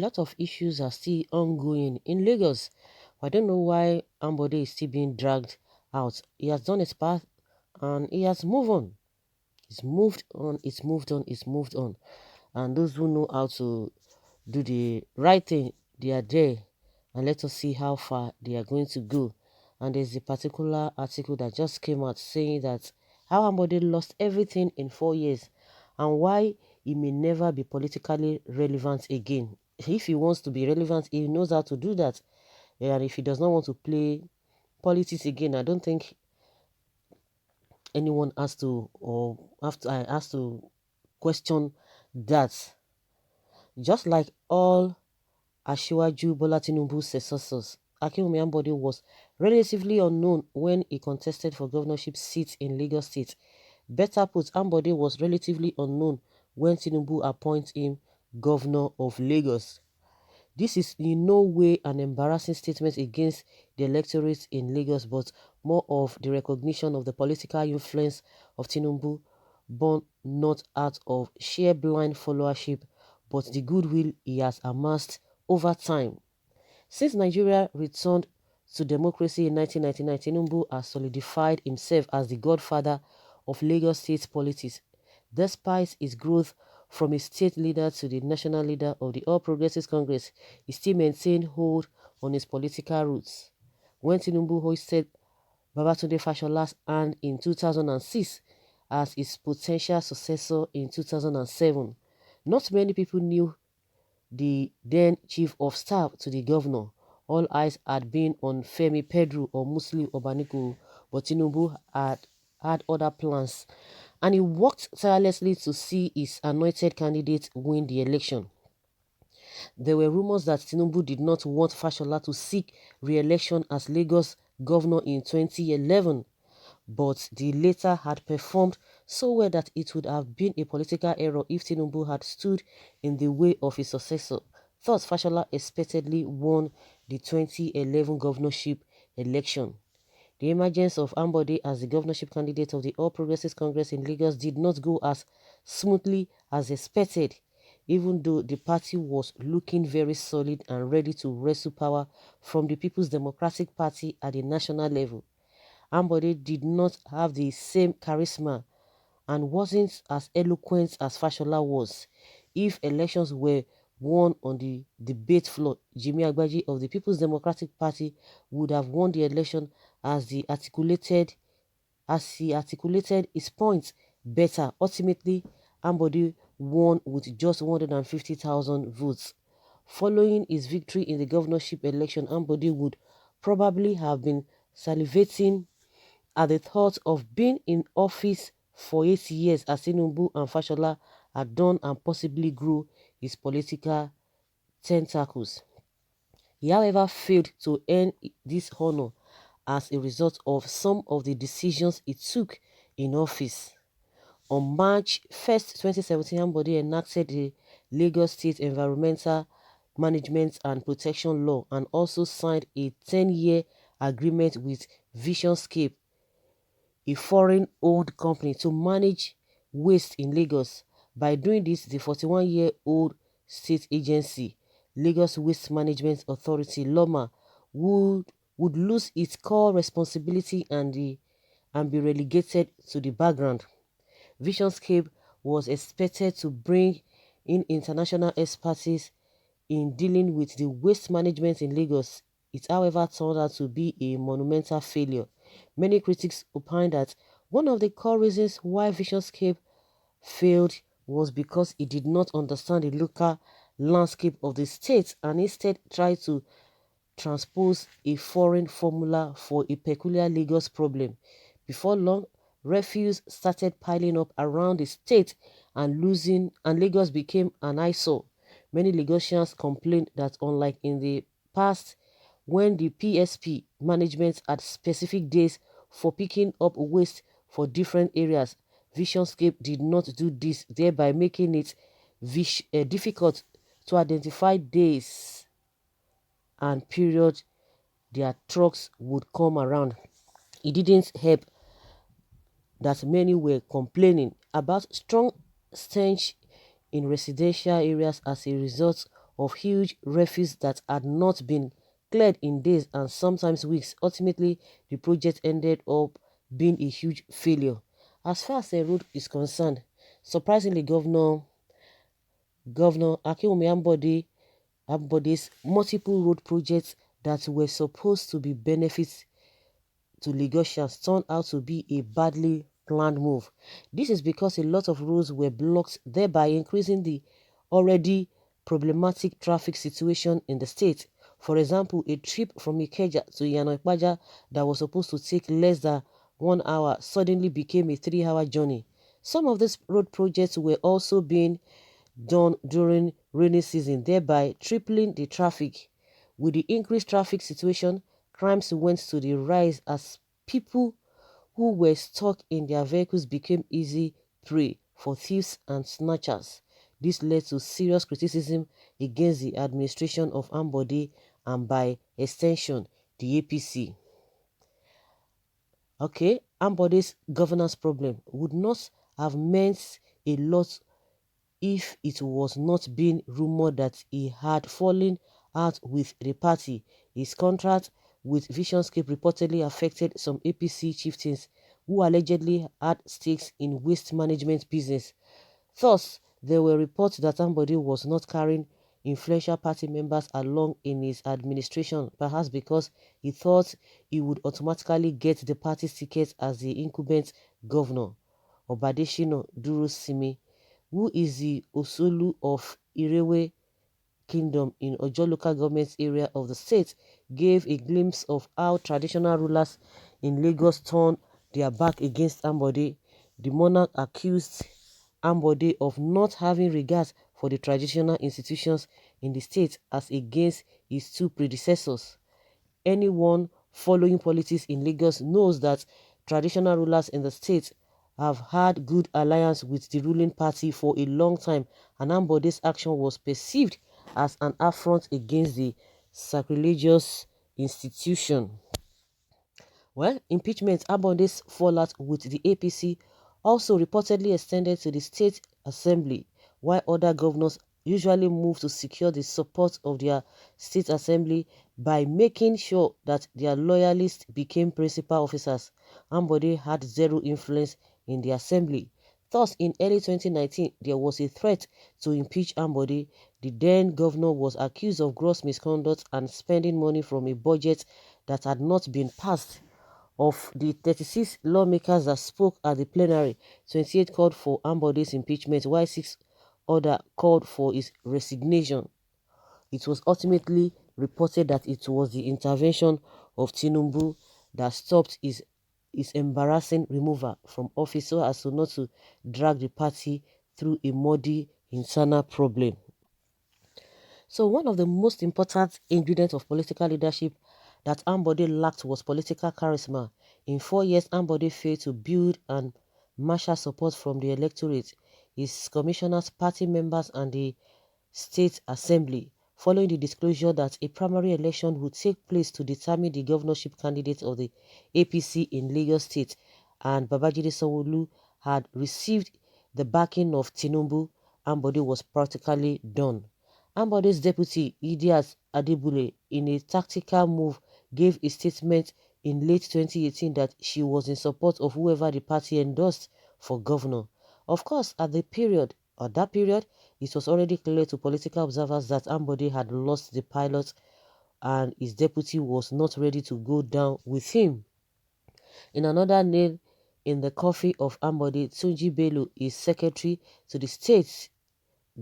lot of issues are still ongoing in Lagos. I don't know why Ambode is still being dragged out. He has done his part and he has moved on. He's moved on, it's moved on, it's moved on. And those who know how to do the right thing, they are there. And let us see how far they are going to go. And there's a particular article that just came out saying that how Ambode lost everything in 4 years and why he may never be politically relevant again. If he wants to be relevant, he knows how to do that. And if he does not want to play politics again, I don't think anyone has to has to question that. Just like all Asiwaju Bola Tinubu's successors, Akinwumi Ambode was relatively unknown when he contested for governorship seat in Lagos State. Better put, Ambode was relatively unknown when Tinubu appointed him governor of Lagos. This is in no way an embarrassing statement against the electorate in Lagos, but more of the recognition of the political influence of Tinubu, born not out of sheer blind followership, but the goodwill he has amassed over time. Since Nigeria returned to democracy in 1999, Tinubu has solidified himself as the godfather of Lagos state politics. Despite his growth from a state leader to the national leader of the All Progressives Congress, he still maintained hold on his political roots. When Tinubu hoisted Babatunde Fashola's hand in 2006 as his potential successor in 2007, not many people knew the then chief of staff to the governor. All eyes had been on Femi Pedro or Muslim Obaniko, but Tinubu had other plans, and he worked tirelessly to see his anointed candidate win the election. There were rumors that Tinubu did not want Fashola to seek re-election as Lagos governor in 2011, but the latter had performed so well that it would have been a political error if Tinubu had stood in the way of his successor. Thus, Fashola expectedly won the 2011 governorship election. The emergence of Ambode as the governorship candidate of the All Progressives Congress in Lagos did not go as smoothly as expected, even though the party was looking very solid and ready to wrestle power from the People's Democratic Party at the national level. Ambode did not have the same charisma and wasn't as eloquent as Fashola was. If elections were won on the debate floor, Jimmy Agbaji of the People's Democratic Party would have won the election as he articulated his points better. Ultimately, Ambode won with just 150,000 votes. Following his victory in the governorship election, Ambode would probably have been salivating at the thought of being in office for 8 years as Tinubu and Fashola had done and possibly grew his political tentacles. He, however, failed to earn this honor as a result of some of the decisions he took in office. On March 1st, 2017, Ambode enacted the Lagos State Environmental Management and Protection Law and also signed a 10-year agreement with Visionscape, a foreign-owned company, to manage waste in Lagos. By doing this, the 41-year-old state agency, Lagos Waste Management Authority (LOMA), would lose its core responsibility and be relegated to the background. Visionscape was expected to bring in international expertise in dealing with the waste management in Lagos. It, however, turned out to be a monumental failure. Many critics opined that one of the core reasons why Visionscape failed was because it did not understand the local landscape of the state and instead tried to transpose a foreign formula for a peculiar Lagos problem. Before long, refuse started piling up around the state and Lagos became an eyesore. Many Lagosians complained that unlike in the past, when the PSP management had specific days for picking up waste for different areas, Visionscape did not do this, thereby making it difficult to identify days and period their trucks would come around. It didn't help that many were complaining about strong stench in residential areas as a result of huge refuse that had not been cleared in days and sometimes weeks. Ultimately, the project ended up being a huge failure. As far as the road is concerned, surprisingly, Governor Akinwumi Ambode's multiple road projects that were supposed to be benefits to Lagosians turned out to be a badly planned move. This is because a lot of roads were blocked, thereby increasing the already problematic traffic situation in the state. For example, a trip from Ikeja to Iyana that was supposed to take less than 1 hour suddenly became a 3-hour journey. Some of these road projects were also being done during rainy season, thereby tripling the traffic. With the increased traffic situation, crimes went to the rise as people who were stuck in their vehicles became easy prey for thieves and snatchers. This led to serious criticism against the administration of Ambode and by extension the APC. Okay, Ambode's governance problem would not have meant a lot if it was not being rumored that he had fallen out with the party. His contract with Visionscape reportedly affected some APC chieftains who allegedly had stakes in waste management business. Thus, there were reports that Ambode was not carrying influential party members along in his administration, perhaps because he thought he would automatically get the party's ticket as the incumbent governor. Obadeshino Durosimi, who is the Osolu of Irewe Kingdom in Ojo local government area of the state, gave a glimpse of how traditional rulers in Lagos turned their back against Ambode. The monarch accused Ambode of not having regard for the traditional institutions in the state as against his two predecessors. Anyone following politics in Lagos knows that traditional rulers in the state have had good alliance with the ruling party for a long time, and Ambode's action was perceived as an affront against the sacrilegious institution. Well, impeachment. Ambode's fallout with the APC also reportedly extended to the state assembly, while other governors usually move to secure the support of their state assembly by making sure that their loyalists became principal officers. Ambode had zero influence in the assembly. Thus, in early 2019, there was a threat to impeach Ambode. The then governor was accused of gross misconduct and spending money from a budget that had not been passed. Of the 36 lawmakers that spoke at the plenary, 28 called for Ambode's impeachment, while 6 others called for his resignation. It was ultimately reported that it was the intervention of Tinubu that stopped his embarrassing removal from office so as to not to drag the party through a muddy internal problem. So one of the most important ingredients of political leadership that Ambode lacked was political charisma. In 4 years, Ambode failed to build and marshal support from the electorate, his commissioners, party members, and the State Assembly, following the disclosure that a primary election would take place to determine the governorship candidate of the APC in Lagos State, and Babajide Sanwo-Olu had received the backing of Tinubu. Ambode was practically done. Ambode's deputy, Idiat Adebule, in a tactical move, gave a statement in late 2018 that she was in support of whoever the party endorsed for governor. Of course, at that period, it was already clear to political observers that Ambode had lost the pilot and his deputy was not ready to go down with him. In another nail in the coffin of Ambode, Tunji Bello is secretary to the state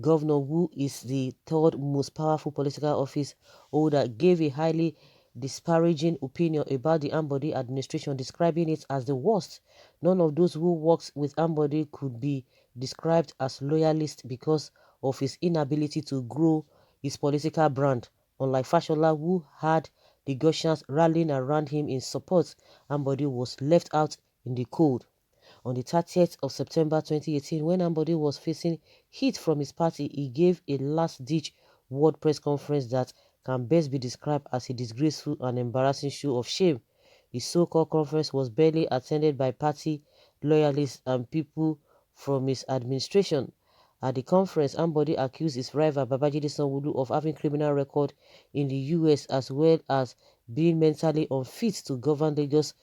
governor, who is the third most powerful political office holder, gave a highly disparaging opinion about the Ambode administration, describing it as the worst. None of those who worked with Ambode could be described as loyalists because of his inability to grow his political brand. Unlike Fashola, who had the Lagosians rallying around him in support, Ambode was left out in the cold. On the 30th of September 2018, when Ambode was facing heat from his party, he gave a last-ditch word press conference that can best be described as a disgraceful and embarrassing show of shame. The so-called conference was barely attended by party loyalists and people from his administration. At the conference, Ambode accused his rival Babajide Sanwo-Olu of having criminal record in the US as well as being mentally unfit to govern Lagos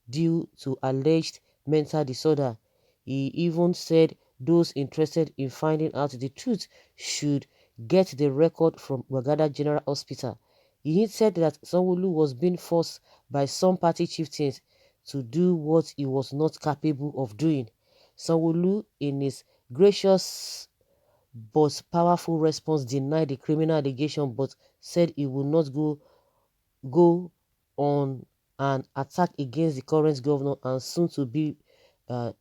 due to alleged mental disorder. He even said those interested in finding out the truth should get the record from Wagada General Hospital. He said that Sanwo-Olu was being forced by some party chieftains to do what he was not capable of doing. Sanwo-Olu, in his gracious but powerful response, denied the criminal allegation but said he would not go on an attack against the current governor and soon to be uh,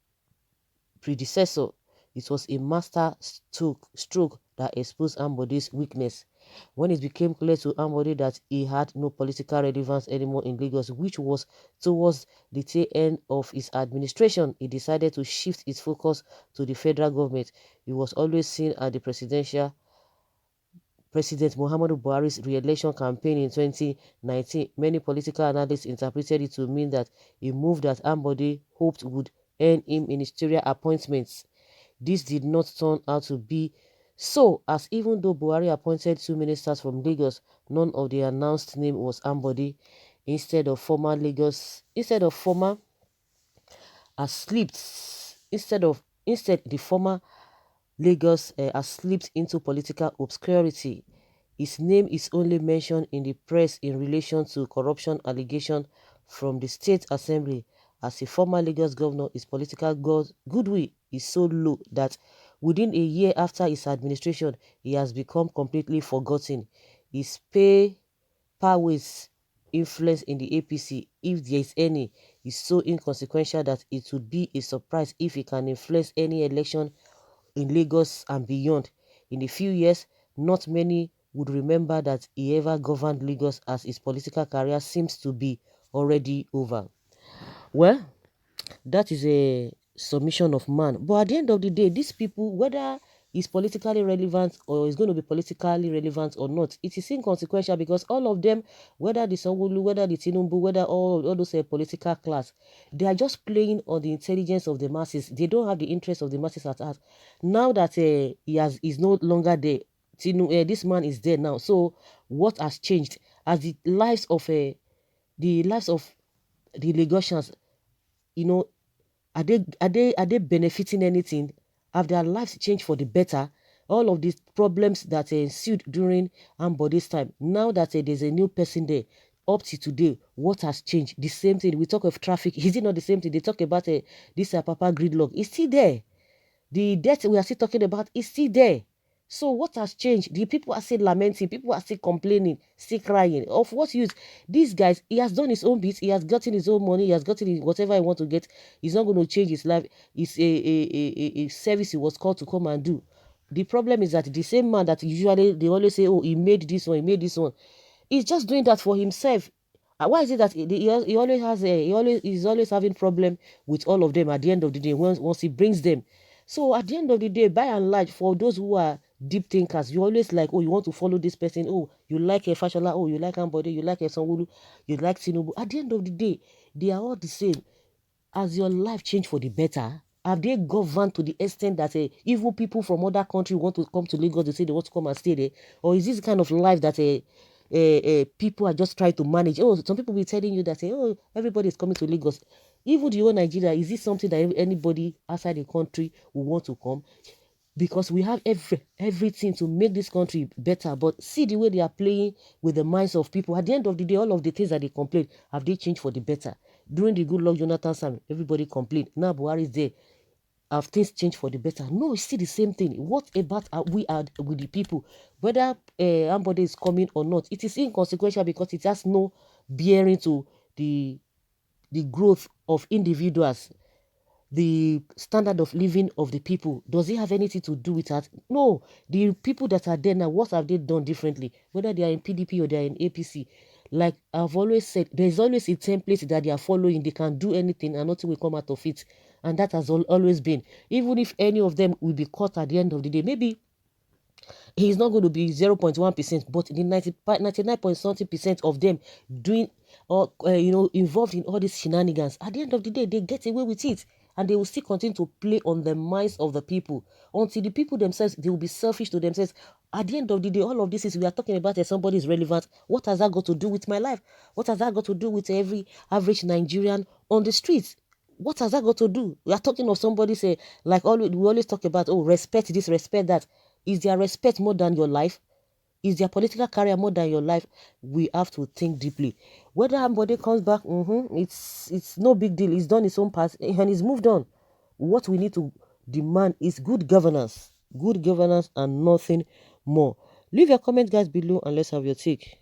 predecessor. It was a master stroke that exposed Ambode'S weakness. When it became clear to Ambode that he had no political relevance anymore in Lagos, which was towards the tail end of his administration, he decided to shift his focus to the federal government. He was always seen at the President Muhammadu Buhari's re-election campaign in 2019. Many political analysts interpreted it to mean that a move that Ambode hoped would earn him ministerial appointments. This did not turn out to be so, as even though Buhari appointed 2 ministers from Lagos, none of the announced name was Ambode. Instead the former Lagos has slipped into political obscurity. His name is only mentioned in the press in relation to corruption allegations from the State Assembly. As a former Lagos governor, his political goodwill is so low that within a year after his administration, he has become completely forgotten. His pathways influence in the APC, if there is any, is so inconsequential that it would be a surprise if he can influence any election in Lagos and beyond. In a few years, not many would remember that he ever governed Lagos, as his political career seems to be already over. Well, that is a submission of man. But at the end of the day, these people, whether it's politically relevant or is going to be politically relevant or not, it is inconsequential because all of them, whether the Sanwo-Olu, whether the Tinubu, whether all those political class, they are just playing on the intelligence of the masses. They don't have the interest of the masses at heart. Now that is no longer there, this man is there now. So what has changed? As the lives of the Lagosians, you know, are they benefiting anything? Have their lives changed for the better? All of these problems that ensued during Ambode'S time, now that there's a new person there, up to today, what has changed? The same thing. We talk of traffic. Is it not the same thing? They talk about this Papa gridlock. It's still there. The death we are still talking about is still there. So what has changed? The people are still lamenting, people are still complaining, still crying. Of what use? These guys, he has done his own bit, he has gotten his own money, he has gotten whatever he wants to get. He's not going to change his life. It's a service he was called to come and do. The problem is that the same man that usually they always say, oh, he made this one, he made this one. He's just doing that for himself. Why is it that he always has he's always having problem with all of them at the end of the day once he brings them? So at the end of the day, by and large, for those who are deep thinkers, you always like, oh, you want to follow this person. Oh, you like a Fashola. Oh, you like Ambode. You like a Sanwo-Olu. You like Tinubu. At the end of the day, they are all the same. Has your life changed for the better? Have they governed to the extent that even people from other countries want to come to Lagos to say they want to come and stay there? Or is this kind of life that people are just trying to manage? Oh, some people will be telling you that, oh, everybody is coming to Lagos. Even the whole Nigeria, is this something that anybody outside the country will want to come? Because we have everything to make this country better. But see the way they are playing with the minds of people. At the end of the day, all of the things that they complain, have they changed for the better? During the good luck Jonathan time, everybody complained. Now Buhari is there. Have things changed for the better? No, it's still the same thing. What about we are with the people? Whether Ambode is coming or not, it is inconsequential because it has no bearing to the growth of individuals, the standard of living of the people. Does it have anything to do with that? No. The people that are there now, what have they done differently? Whether they are in PDP or they are in APC. Like I've always said, there's always a template that they are following. They can do anything and nothing will come out of it. And that has always been. Even if any of them will be caught at the end of the day, maybe he's not going to be 0.1%, but the 99 point something percent of them doing or involved in all these shenanigans, at the end of the day, they get away with it. and they will still continue to play on the minds of the people until the people themselves, they will be selfish to themselves. At the end of the day, all of this is, we are talking about if somebody is relevant. What has that got to do with my life? What has that got to do with every average Nigerian on the streets? What has that got to do? We are talking of somebody, say, like always, we always talk about, oh, respect this, respect that. Is their respect more than your life? Is their political career more than your life? We have to think deeply. Whether Ambode comes back, it's no big deal. He's done his own part and he's moved on. What we need to demand is good governance and nothing more. Leave your comment, guys, below, and let's have your take.